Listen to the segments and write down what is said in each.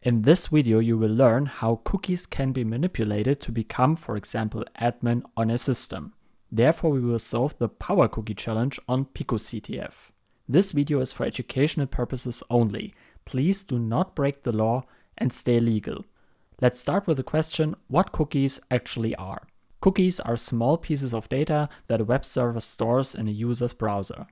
In this video, you will learn how cookies can be manipulated to become, for example, admin on a system. Therefore, we will solve the Power Cookie challenge on picoctf. This video is for educational purposes only. Please do not break the law and stay legal. Let's start with the question what cookies actually are. Cookies are small pieces of data that a web server stores in a user's browser.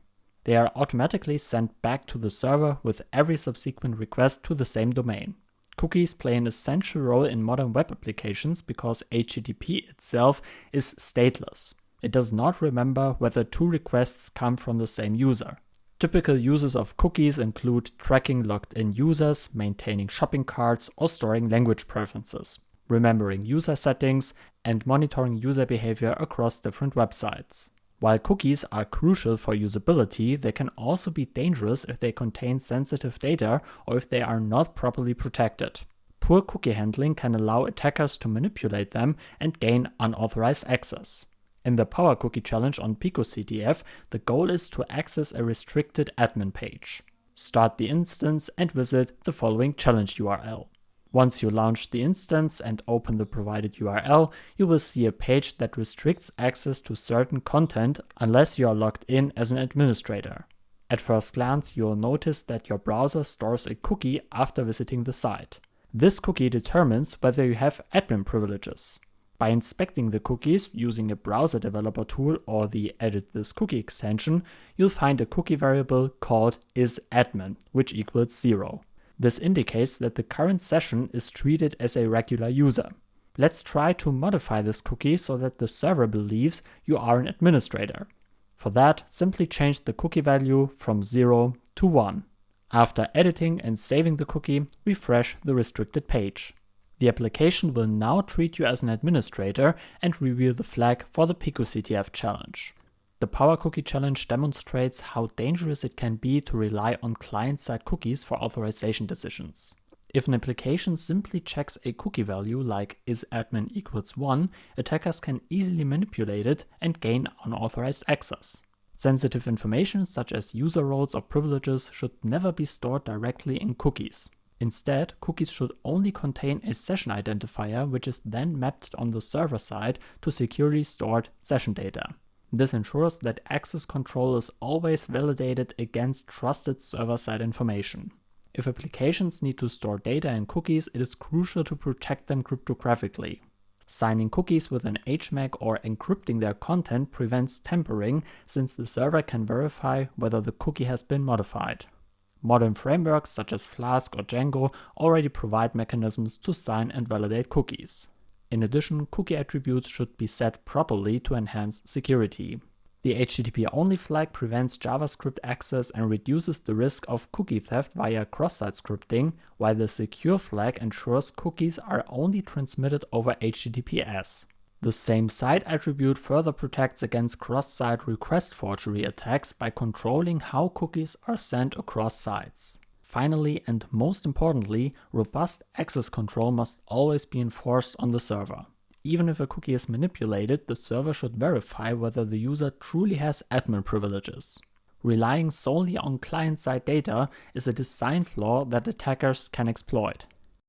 They are automatically sent back to the server with every subsequent request to the same domain. Cookies play an essential role in modern web applications because HTTP itself is stateless. It does not remember whether two requests come from the same user. Typical uses of cookies include tracking logged-in users, maintaining shopping carts, or storing language preferences, remembering user settings, and monitoring user behavior across different websites. While cookies are crucial for usability, they can also be dangerous if they contain sensitive data or if they are not properly protected. Poor cookie handling can allow attackers to manipulate them and gain unauthorized access. In the Power Cookie challenge on picoctf, the goal is to access a restricted admin page. Start the instance and visit the following challenge URL. Once you launch the instance and open the provided URL, you will see a page that restricts access to certain content unless you are logged in as an administrator. At first glance, you will notice that your browser stores a cookie after visiting the site. This cookie determines whether you have admin privileges. By inspecting the cookies using a browser developer tool or the Edit This Cookie extension, you'll find a cookie variable called isAdmin, which equals 0. This indicates that the current session is treated as a regular user. Let's try to modify this cookie so that the server believes you are an administrator. For that, simply change the cookie value from 0 to 1. After editing and saving the cookie, refresh the restricted page. The application will now treat you as an administrator and reveal the flag for the picoctf challenge. The Power Cookie challenge demonstrates how dangerous it can be to rely on client-side cookies for authorization decisions. If an application simply checks a cookie value like isAdmin equals 1, attackers can easily manipulate it and gain unauthorized access. Sensitive information such as user roles or privileges should never be stored directly in cookies. Instead, cookies should only contain a session identifier, which is then mapped on the server side to securely stored session data. This ensures that access control is always validated against trusted server-side information. If applications need to store data in cookies, it is crucial to protect them cryptographically. Signing cookies with an HMAC or encrypting their content prevents tampering, since the server can verify whether the cookie has been modified. Modern frameworks such as Flask or Django already provide mechanisms to sign and validate cookies. In addition, cookie attributes should be set properly to enhance security. The HTTP-only flag prevents JavaScript access and reduces the risk of cookie theft via cross-site scripting, while the secure flag ensures cookies are only transmitted over HTTPS. The same site attribute further protects against cross-site request forgery attacks by controlling how cookies are sent across sites. Finally, and most importantly, robust access control must always be enforced on the server. Even if a cookie is manipulated, the server should verify whether the user truly has admin privileges. Relying solely on client-side data is a design flaw that attackers can exploit.